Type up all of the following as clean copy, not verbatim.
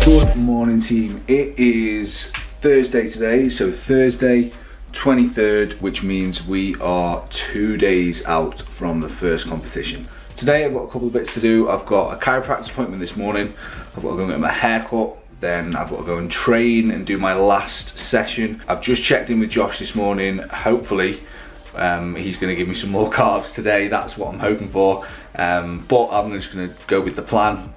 Good morning team, it is Thursday today, so Thursday 23rd, which means we are 2 days out from the first competition. Today I've got a couple of bits to do. I've got a chiropractor appointment this morning, I've got to go and get my hair cut, then I've got to go and train and do my last session. I've just checked in with Josh this morning, hopefully he's going to give me some more carbs today, that's what I'm hoping for, but I'm just going to go with the plan.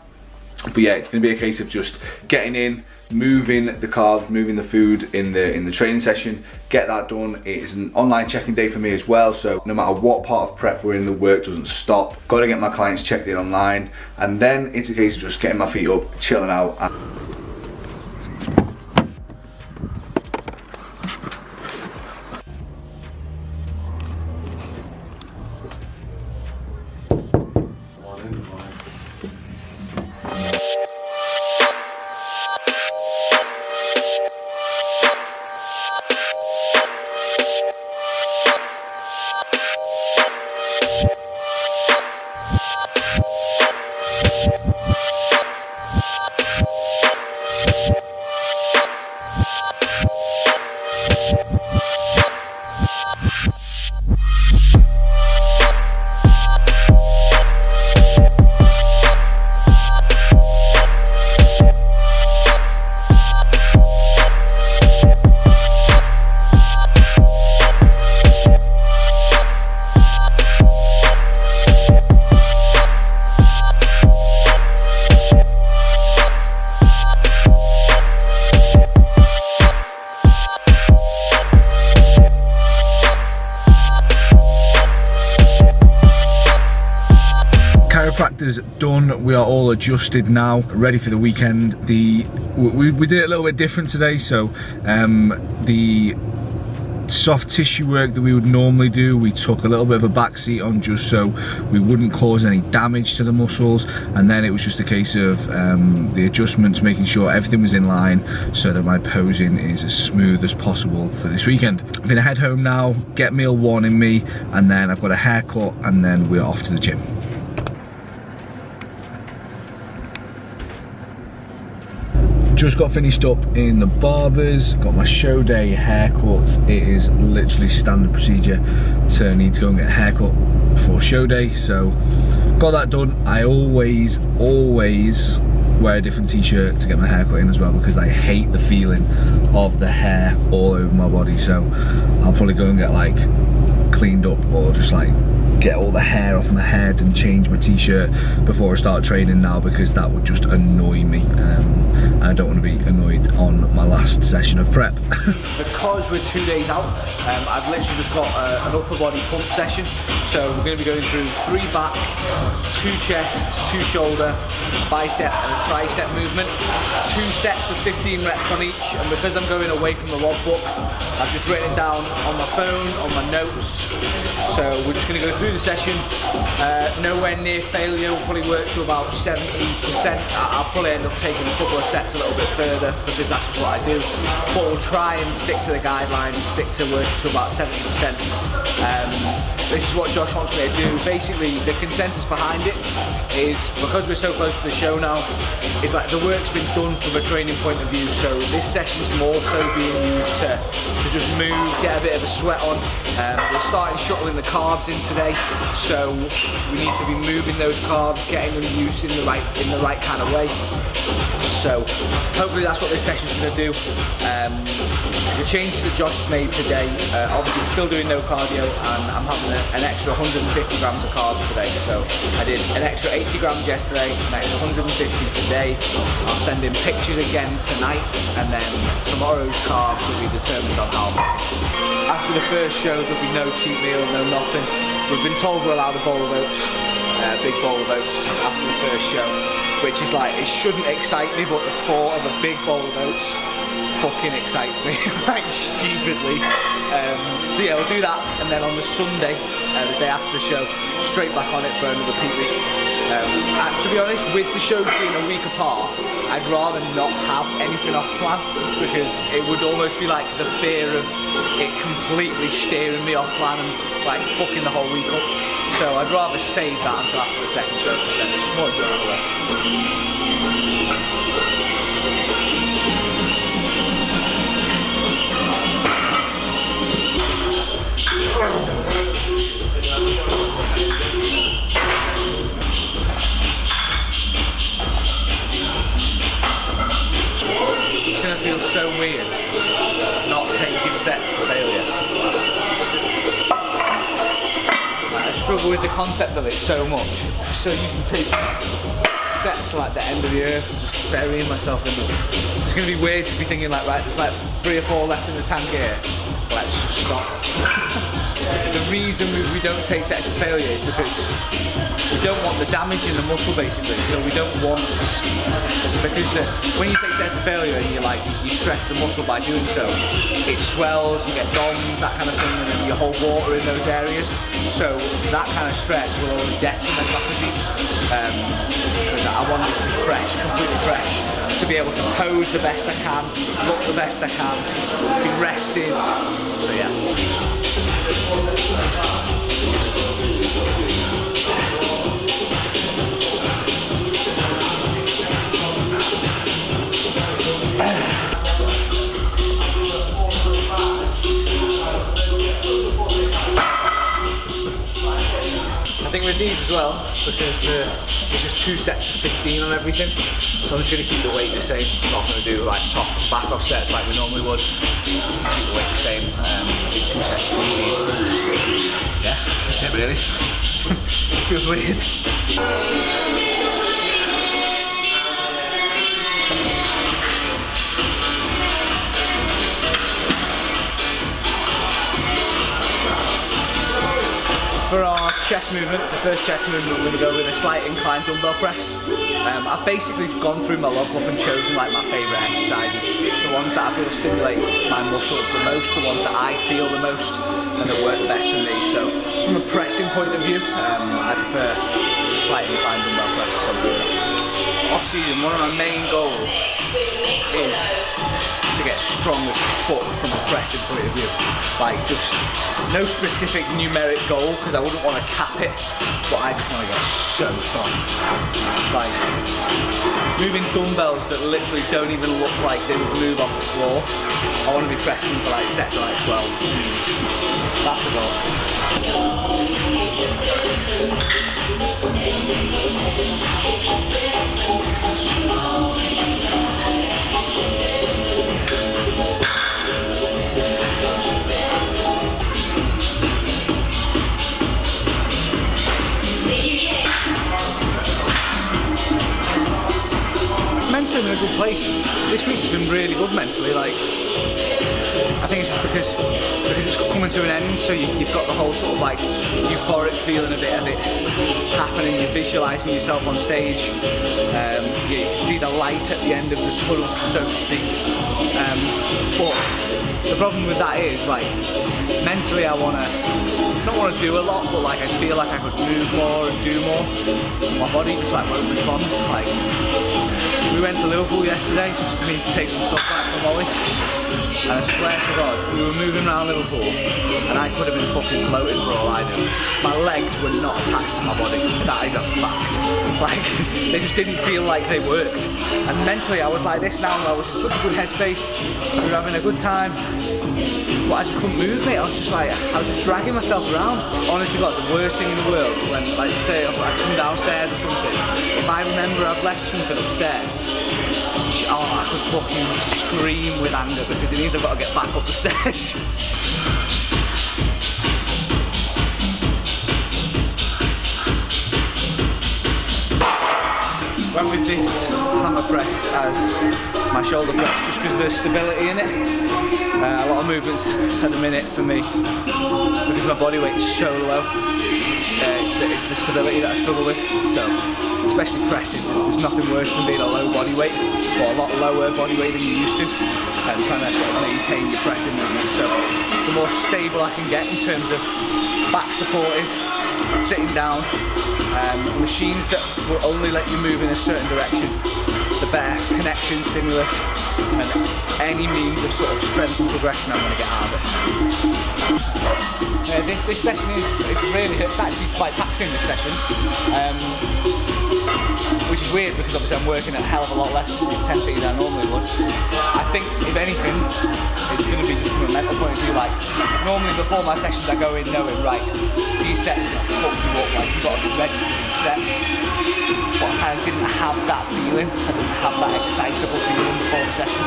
But yeah, it's going to be a case of just getting in, moving the carbs, moving the food in the training session, get that done. It is an online check-in day for me as well, so no matter what part of prep we're in, the work doesn't stop. Got to get my clients checked in online, and then it's a case of just getting my feet up, chilling out. Chiropractor's done, we are all adjusted now, ready for the weekend. We did it a little bit different today, so the soft tissue work that we would normally do, we took a little bit of a backseat on just so we wouldn't cause any damage to the muscles, and then it was just a case of the adjustments, making sure everything was in line so that my posing is as smooth as possible for this weekend. I'm gonna head home now, get meal one in me, and then I've got a haircut, and then we're off to the gym. Just got finished up in the barbers, got my show day haircut. It is literally standard procedure to need to go and get a haircut before show day, so got that done. I always wear a different t-shirt to get my haircut in as well, because I hate the feeling of the hair all over my body, so I'll probably go and get like cleaned up, or just like get all the hair off my head and change my t-shirt before I start training now, because that would just annoy me, and I don't want to be annoyed on my last session of prep. Because we're 2 days out, I've literally just got an upper body pump session, so we're going to be going through 3 back, 2 chest, 2 shoulder, bicep and a tricep movement, 2 sets of 15 reps on each, and because I'm going away from the logbook, I've just written it down on my phone, on my notes, so we're just going to go through the session. Nowhere near failure, we'll probably work to about 70%. I'll probably end up taking a couple of sets a little bit further, because that's just what I do, but we'll try and stick to the guidelines, stick to work to about 70%. This is what Josh wants me to do. Basically, the consensus behind it is, because we're so close to the show now, is like the work's been done from a training point of view, so this session's more so being used to just move, get a bit of a sweat on. We're starting shuttling the carbs in today, so we need to be moving those carbs, getting them used in the right kind of way. So hopefully that's what this session's going to do. The changes that Josh has made today, obviously we're still doing no cardio, and I'm having an extra 150 grams of carbs today. So I did an extra 80 grams yesterday, an extra 150 today. I'll send in pictures again tonight, and then tomorrow's carbs will be determined on how much. After the first show, there'll be no cheat meal, no nothing. We've been told we're allowed a bowl of oats, a big bowl of oats after the first show, which is like, it shouldn't excite me, but the thought of a big bowl of oats fucking excites me, like stupidly. So yeah, we'll do that, and then on the Sunday, the day after the show, straight back on it for another peak week. And to be honest, with the shows being a week apart, I'd rather not have anything off plan, because it would almost be like the fear of it completely steering me off plan and like fucking the whole week up. So I'd rather save that until after the second show, because then it's just more enjoyable. It's gonna feel so weird not taking sets to failure. I struggle with the concept of it so much. I'm so used to taking sets to like the end of the earth and just burying myself in them. It's gonna be weird to be thinking like, right, there's like 3 or 4 left in the tank here. Let's just stop. The reason we don't take sets to failure is because we don't want the damage in the muscle, basically. So we don't want, because when you take sets to failure and you stress the muscle by doing so, it swells, you get DOMs, that kind of thing, and then you hold water in those areas. So that kind of stress will only detriment my physique. Because I want it to be fresh, completely fresh, to be able to pose the best I can, look the best I can, be rested. So yeah. I think with these as well, because it's just 2 sets of 15 on everything, so I'm just going to keep the weight the same. I'm not going to do like top and back off sets like we normally would. Just going to keep the weight the same, do 2 sets of 15. Yeah, that's it really. It feels weird. For our chest movement, for first chest movement, we're going to go with a slight incline dumbbell press. I've basically gone through my logbook and chosen like my favourite exercises, the ones that I feel stimulate my muscles the most, the ones that I feel the most and that work the best for me. So from a pressing point of view, I prefer a slight incline dumbbell press. So off season, one of my main goals is to get strong as fuck from a pressing point of view. Like just no specific numeric goal, because I wouldn't want to cap it, but I just want to get so strong. Like moving dumbbells that literally don't even look like they would move off the floor. I want to be pressing for like sets of like 12. That's the goal. Mentally I'm in a good place. This week's been really good mentally. Like I think it's just because it's coming to an end, so you've got the whole sort of like euphoric feeling a bit of it happening. You're visualising yourself on stage. You can see the light at the end of the tunnel, so to speak. But the problem with that is, like, mentally I don't want to do a lot, but like I feel like I could move more and do more. My body just like won't respond. Like we went to Liverpool yesterday just for me to take some stuff back from Olly. And I swear to God, we were moving around Liverpool and I could have been fucking floating for all I knew. My legs were not attached to my body. That is a fact. Like, they just didn't feel like they worked. And mentally I was like this now, I was in such a good headspace. We were having a good time. But I just couldn't move, mate. I was just dragging myself around. Honestly, God, the worst thing in the world when, like, say, I come downstairs or something, if I remember I've left something upstairs, I could fucking scream with anger because it means I've got to get back up the stairs. Went with this hammer press as my shoulder press just because of the stability in it. A lot of movements at the minute for me because my body weight is so low. It's the stability that I struggle with. So, especially pressing, there's nothing worse than being a low body weight, or a lot lower body weight than you used to. and trying to sort of maintain your pressing movement. So the more stable I can get in terms of back supported, sitting down, machines that will only let you move in a certain direction, the better connection, stimulus, and any means of sort of strength and progression I'm going to get out of it. This session it's actually quite taxing, this session, which is weird because obviously I'm working at a hell of a lot less intensity than I normally would. I think if anything, it's going to be just from a mental point of view. Like normally before my sessions I go in knowing, right, these sets are going to fuck you up, like you've got to be ready for these sets. But I kind of didn't have that feeling, I didn't have that excitable feeling before the session.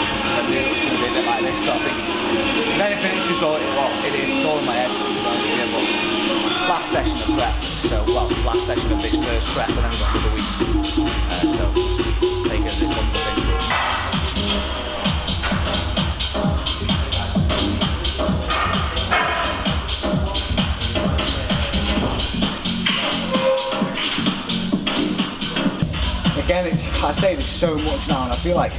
Just because I knew it was going to be a bit like this, so I think if anything it's just all, it's all in my head, to be honest with you. But last session of prep, last session of this first prep, and then we've got another week. So just take it as it comes, I think. Again, I say this so much now, and I feel like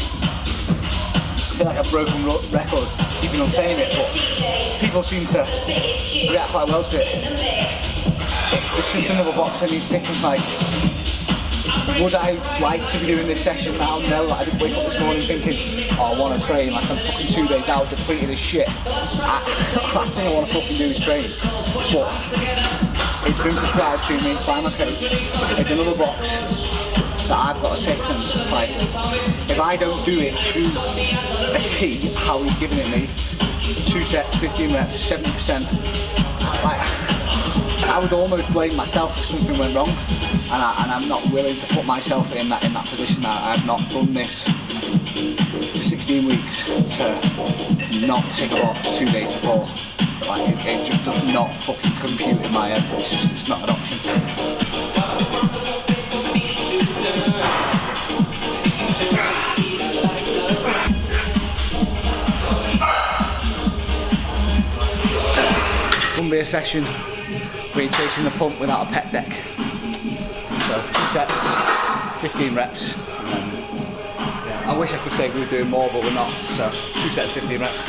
I've broken record keeping on saying it, but people seem to react quite well to it. It's just another box that needs ticking. Like, would I like to be doing this session now? No, like, I didn't wake up this morning thinking, oh, I want to train, like I'm fucking 2 days out, depleted as shit. Last thing I want to fucking do is train. But it's been prescribed to me by my coach. It's another box that I've got to tick, and like, if I don't do it to a T, how he's giving it me, 2 sets, 15 reps, 70%, like, I would almost blame myself if something went wrong, and I'm not willing to put myself in that position. I've not done this for 16 weeks to not tick a box 2 days before. Like, it just does not fucking compute in my head. It's not an option. Wouldn't be a session where you're chasing the pump without a pec deck. So 2 sets, 15 reps. I wish I could say we were doing more, but we're not. So 2 sets, 15 reps.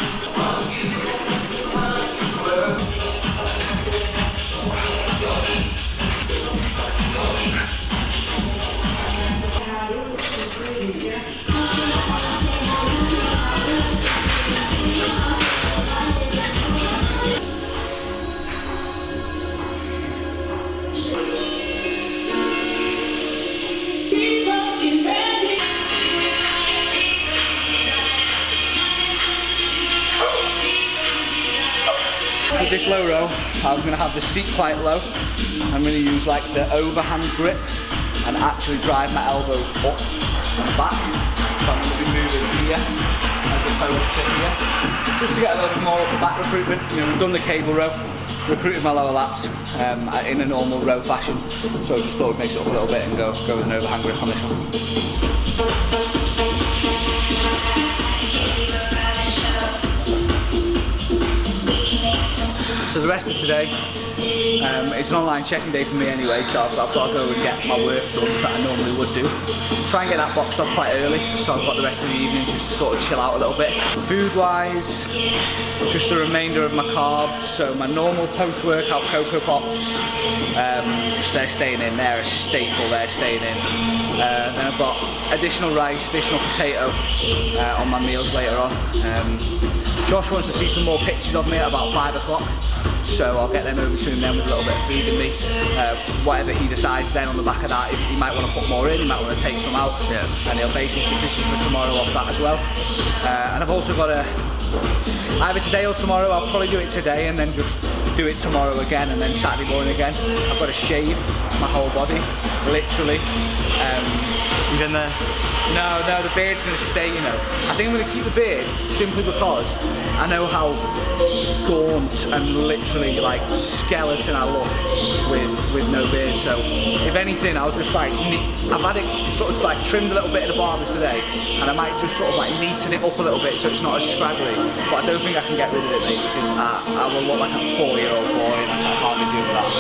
With this low row, I'm going to have the seat quite low. I'm going to use like the overhand grip and actually drive my elbows up and back. So I'm going to be moving here as opposed to here, just to get a little bit more upper back recruitment. You know, we've done the cable row, recruited my lower lats in a normal row fashion. So I just thought we'd mix it up a little bit and go with an overhand grip on this one. So the rest of today, it's an online checking day for me anyway, so I've got to go and get my work done that I normally would do. Try and get that boxed off quite early, so I've got the rest of the evening just to sort of chill out a little bit. Food-wise, just the remainder of my carbs, so my normal post-workout Cocoa Pops, they're staying in, they're a staple, they're staying in. Then I've got additional rice, additional potato on my meals later on. Josh wants to see some more pictures of me at about 5 o'clock, so I'll get them over to him then with a little bit of food in me. Whatever he decides then on the back of that, he might want to put more in, he might want to take some out, and he'll base his decision for tomorrow off that as well. And I've also got either today or tomorrow, I'll probably do it today and then just do it tomorrow again, and then Saturday morning again. I've got to shave my whole body, literally. You've been there? No, the beard's going to stay, you know. I think I'm going to keep the beard simply because I know how gaunt and literally like skeleton I look with no beard. So if anything, I'll just like, I've had it sort of like trimmed a little bit at the barbers today, and I might just sort of like neaten it up a little bit so it's not as scraggly. But I don't think I can get rid of it, mate, because I will look like a 4-year-old boy and I can't be doing that.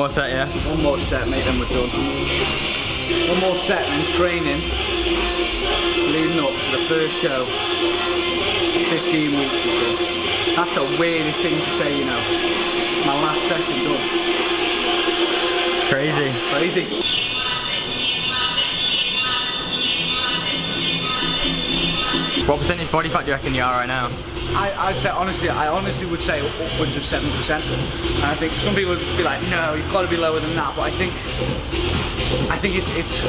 more set, yeah? One more set, mate, then we're done. One more set and training leading up to the first show. 15 weeks ago. That's the weirdest thing to say, you know. My last session done. Crazy. Crazy. What percentage body fat do you reckon you are right now? I'd say honestly, I honestly would say upwards of 7%. And I think some people would be like, no, you've got to be lower than that. But I think it's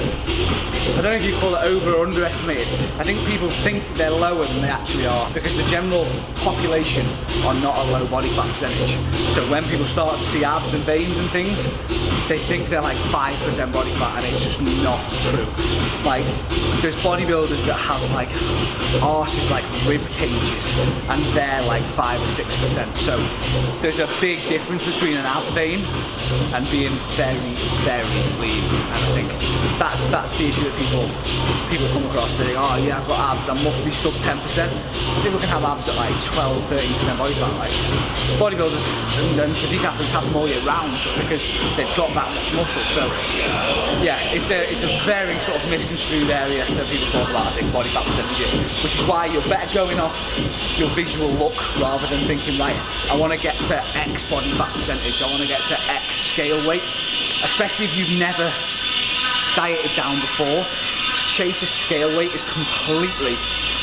I don't know if you call it over or underestimated. I think people think they're lower than they actually are because the general population are not a low body fat percentage. So when people start to see abs and veins and things, they think they're like 5% body fat, and it's just not true. Like, there's bodybuilders that have like arses like rib cages, and they're like 5 or 6%. So there's a big difference between an ab vein and being very, very lean. And I think that's the issue that people come across. They think, oh yeah, I've got abs, I must be sub 10%. People can have abs at like 12, 13% body fat. Like, bodybuilders and physique athletes have them all year round just because they've got that much muscle. So yeah, it's a very sort of misconstrued area that people talk about, I think, body fat percentages, which is why you're better going off your visual look rather than thinking, right, I want to get to X body fat percentage, I want to get to X scale weight, especially if you've never dieted down before. To chase a scale weight is completely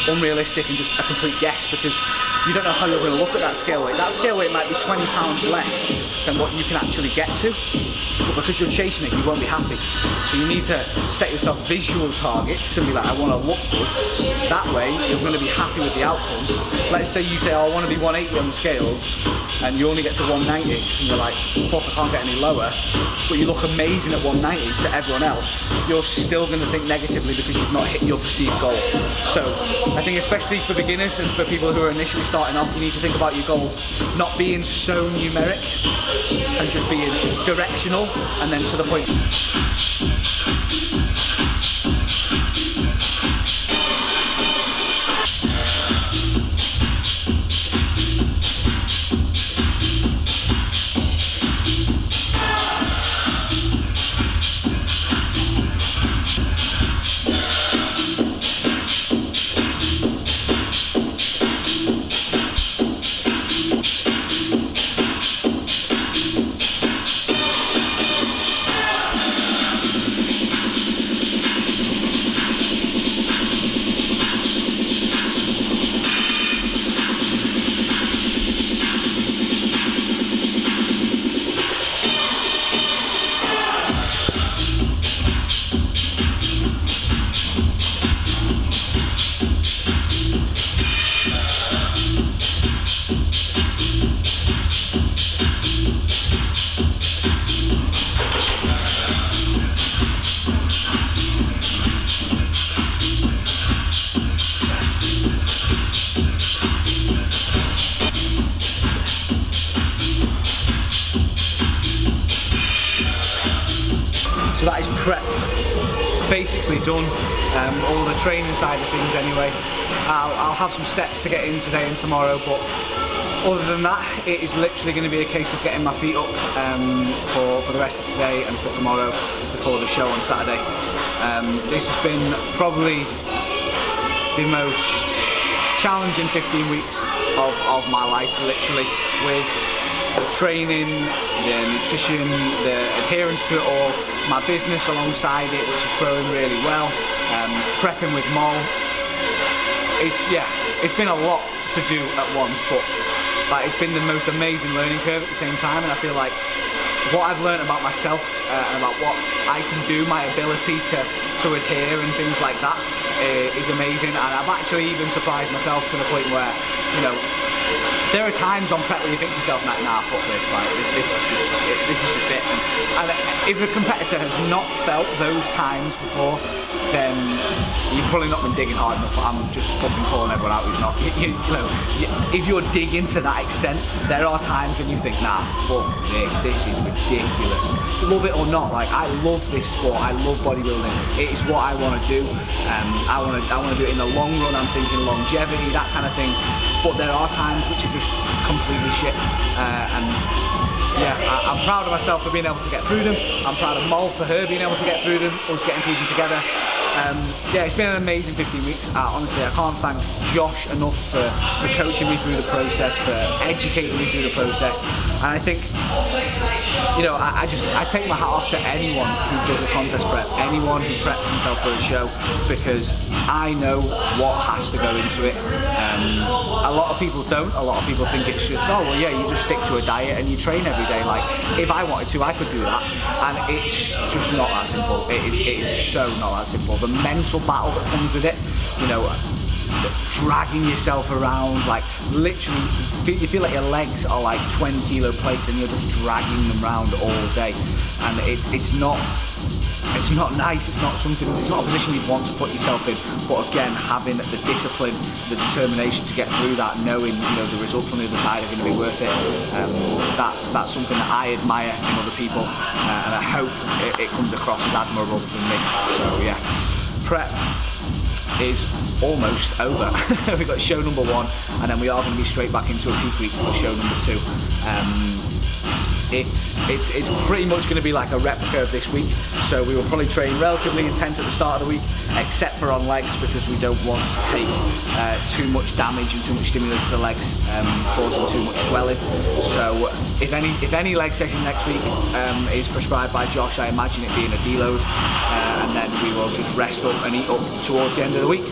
unrealistic and just a complete guess, because you don't know how you're going to look at that scale weight. That scale weight might be 20 pounds less than what you can actually get to, but because you're chasing it, you won't be happy. So you need to set yourself visual targets and be like, I want to look good. That way, you're going to be happy with the outcome. Let's say you say, oh, I want to be 180 on the scales, and you only get to 190, and you're like, fuck, I can't get any lower, but you look amazing at 190 to everyone else, you're still going to think negatively because you've not hit your perceived goal. So I think especially for beginners and for people who are initially starting off, you need to think about your goal not being so numeric and just being directional and then to the point. So that is prep basically done, all the training side of things anyway. I'll have some steps to get in today and tomorrow, but other than that, it is literally going to be a case of getting my feet up for the rest of today and for tomorrow before the show on Saturday. This has been probably the most challenging 15 weeks of my life, literally, with the training, the nutrition, the adherence to it all, my business alongside it, which is growing really well, prepping with Moll. It's been a lot to do at once, but like, it's been the most amazing learning curve at the same time, and I feel like what I've learned about myself and about what I can do, my ability to adhere and things like that is amazing. And I've actually even surprised myself to the point where, you know, there are times on prep where you think to yourself, nah, fuck this, like, this is just it. And if a competitor has not felt those times before, then you've probably not been digging hard enough. I'm just fucking calling everyone out who's not. You know, if you're digging to that extent, there are times when you think, nah, fuck this is ridiculous. Love it or not, like, I love this sport, I love bodybuilding, it is what I want to do. I want to do it in the long run. I'm thinking longevity, that kind of thing. But there are times which are just completely shit, and yeah, I'm proud of myself for being able to get through them. I'm proud of Mol for her being able to get through them, us getting through them together. Yeah, it's been an amazing 15 weeks. Honestly, I can't thank Josh enough for coaching me through the process, for educating me through the process. And I think, you know, I take my hat off to anyone who does a contest prep, anyone who preps himself for a show, because I know what has to go into it. A lot of people don't. A lot of people think it's just, oh well, yeah, you just stick to a diet and you train every day. Like, if I wanted to, I could do that, and it's just not that simple. It is so not that simple. The mental battle that comes with it, you know, dragging yourself around, like literally, you feel like your legs are like 20 kilo plates and you're just dragging them around all day, and it's not nice. It's not something. It's not a position you'd want to put yourself in. But again, having the discipline, the determination to get through that, knowing, you know, the results on the other side are going to be worth it. That's something that I admire in other people, and I hope it comes across as admirable from me. So yeah, prep is almost over. We've got show number 1, and then we are going to be straight back into a peak week for show number 2. It's pretty much going to be like a replica of this week, so we will probably train relatively intense at the start of the week, except for on legs, because we don't want to take too much damage and too much stimulus to the legs, causing too much swelling. So if any leg session next week is prescribed by Josh, I imagine it being a deload, and then we will just rest up and eat up towards the end of the week.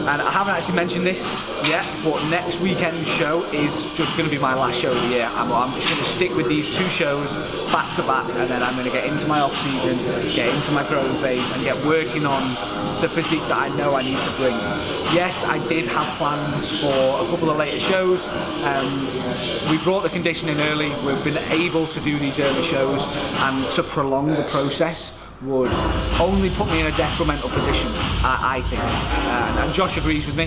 And I haven't actually mentioned this yet, but next weekend's show is just going to be my last show of the year. I'm just going to stick with these 2 shows back to back, and then I'm going to get into my off season, get into my growing phase, and get working on the physique that I know I need to bring. Yes, I did have plans for a couple of later shows. We brought the conditioning early. We've been able to do these early shows, and to prolong the process would only put me in a detrimental position, I think, and Josh agrees with me.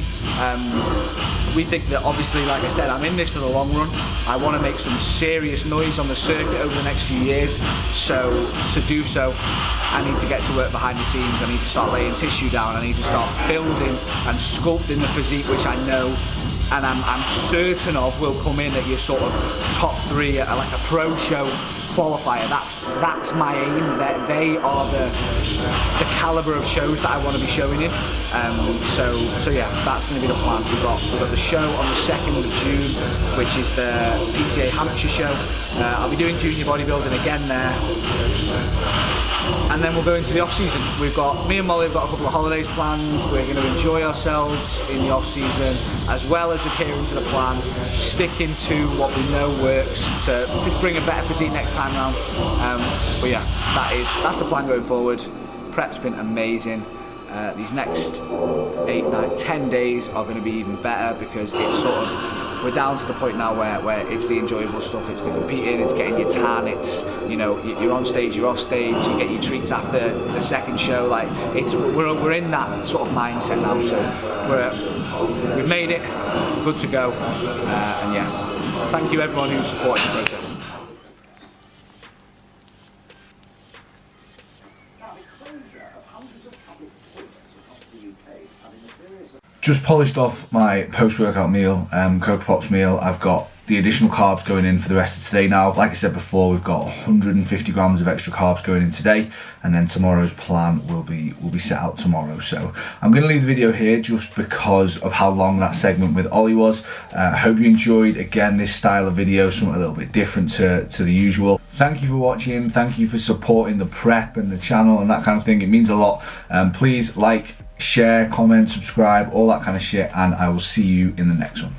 We think that, obviously, like I said, I'm in this for the long run. I want to make some serious noise on the circuit over the next few years, so to do so, I need to get to work behind the scenes. I need to start laying tissue down. I need to start building and sculpting the physique, which I know and I'm certain of will come in at your sort of top 3 at like a pro show qualifier. That's my aim. They are the caliber of shows that I want to be showing in. So yeah, that's going to be the plan. We've got the show on the 2nd of June, which is the PCA Hampshire show. I'll be doing junior bodybuilding again there. And then we'll go into the off season. Me and Molly have got a couple of holidays planned. We're going to enjoy ourselves in the off season, as well as adhering to the plan, sticking to what we know works to just bring a better physique next time round. But yeah, that's the plan going forward. Prep's been amazing. These next 8, 9, 10 days are going to be even better, because it's sort of, we're down to the point now where it's the enjoyable stuff. It's the competing, it's getting your tan, it's, you know, you're on stage, you're off stage, you get your treats after the second show. Like, we're in that sort of mindset now, so we've made it, good to go, and yeah, thank you everyone who's supported the process. Just polished off my post-workout meal, Cocoa Pops meal. I've got the additional carbs going in for the rest of today now. Like I said before, we've got 150 grams of extra carbs going in today, and then tomorrow's plan will be set out tomorrow. So I'm going to leave the video here just because of how long that segment with Ollie was. I hope you enjoyed, again, this style of video, something a little bit different to the usual. Thank you for watching. Thank you for supporting the prep and the channel and that kind of thing. It means a lot. Please like, share, comment, subscribe, all that kind of shit, and I will see you in the next one.